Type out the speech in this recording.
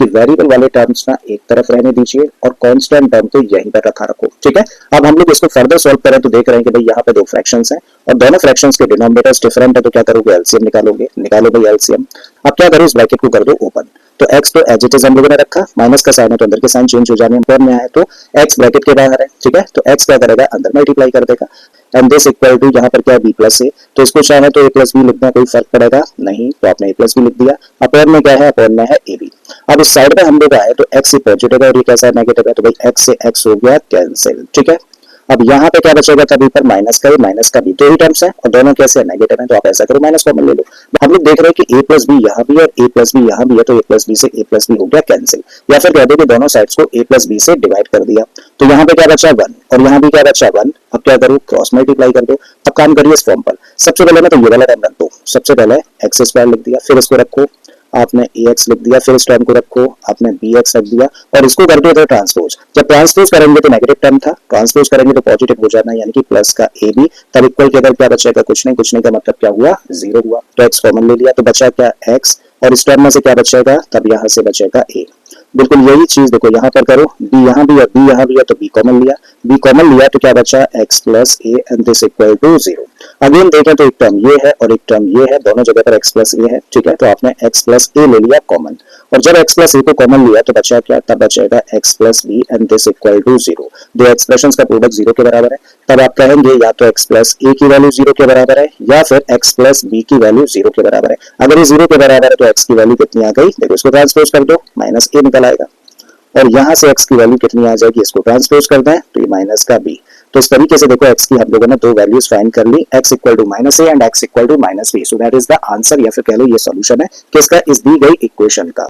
कि वेरिएबल वाले टर्म्स ना एक तरफ रहने दीजिए और कांस्टेंट टर्म को यहीं पर रखो। ठीक है, अब हम लोग इसको फर्दर सॉल्व करें तो देख रहे हैं कि भाई यहाँ पे दो फ्रैक्शंस हैं और दोनों फ्रैक्शंस के डिनोमिनेटर्स डिफरेंट है, तो क्या करोगे, एलसीएम निकालोगे। निकालो भाई एलसीएम। अब क्या करो, इस ब्रैकेट को कर दो ओपन। तो x तो एज इट इज हम लोगों ने रखा, माइनस का साइन है तो अंदर के साइन चेंज हो जाने में आया, तो x ब्रैकेट के बाहर है। ठीक है, तो x क्या करेगा, अंदर मल्टीप्लाई कर देगा। एंड दिस इक्वल टू यहाँ पर क्या है, b प्लस ए, तो इसको चाहे तो a प्लस बी लिखना कोई फर्क पड़ेगा नहीं, तो आपने a प्लस बी लिख दिया। अपॉन में क्या है, अपॉन में है ए बी। अब इस साइड पे हम लोग आए तो x पॉजिटिव है और ये कैसा है, नेगेटिव है, तो भाई x से x हो गया कैंसिल। ठीक है, अब यहाँ पे क्या बचेगा, तभी पर माइनस का भी दो ही टर्म्स है और दोनों कैसे है, नेगेटिव है, तो आप ऐसा करो माइनस कॉमन ले लो। हम लोग देख रहे हैं कि a प्लस बी यहाँ भी है और a प्लस बी यहाँ भी है, तो a प्लस बी से a प्लस बी हो गया कैंसिल, या फिर कह दो कि दोनों साइड्स को a प्लस बी से डिवाइड कर दिया। तो यहाँ पे क्या बचा 1 और यहाँ भी क्या बचा 1। अब क्या करो, क्रॉस मल्टीप्लाई कर दो। अब काम करिए इस फॉर्म पर। सबसे पहले ना तो ये वाला टर्म रख दो, सबसे पहले एक्स स्क्वायर लिख दिया, फिर इसको रखो, आपने ax लिख दिया, फिर इस टर्म को रखो, आपने bx रख दिया और इसको कर दो ट्रांसपोज। जब ट्रांसपोज करेंगे तो नेगेटिव टर्म था, ट्रांसपोज करेंगे तो पॉजिटिव हो जाना, यानी कि प्लस का a b, तब इक्वल के अंदर क्या बचेगा, कुछ नहीं का मतलब क्या हुआ, 0 हुआ। तो x कॉमन ले लिया तो बचा क्या, x, और इस टर्म में से क्या बचेगा, तब यहाँ से बचेगा a। बिल्कुल यही चीज देखो यहाँ पर करो, b यहाँ भी है, b यहाँ भी है, तो b कॉमन लिया तो क्या बचा, x plus a and this equal to 0। Again देखें तो एक टर्म ये है और एक टर्म ये है, दोनों जगह पर x प्लस a है। ठीक है, तो आपने x प्लस a ले लिया कॉमन, और जब x प्लस a को कॉमन लिया तो बचा क्या, तब बचेगा x plus b and this equal to 0। दो एक्सप्रेशंस का प्रोडक्ट 0 के बराबर है, तब आप कहेंगे या तो x प्लस a की वैल्यू 0 के बराबर है या फिर x प्लस b की वैल्यू 0 के बराबर है। अगर ये 0 के बराबर है तो x की वैल्यू कितनी आ गई, देखो इसको ट्रांसपोज कर दो, माइनस a निकल आएगा, और यहाँ से x की वैल्यू कितनी आ जाएगी, इसको ट्रांसपोज कर दें तो ये माइनस का b। तो इस तरीके से देखो x की हम लोगों ने दो वैल्यूज फाइंड कर ली, x equal to minus A and x equal to minus B. So that is the answer, या फिर कह लो ये सॉल्यूशन है किसका, इस दी गई इक्वेशन का।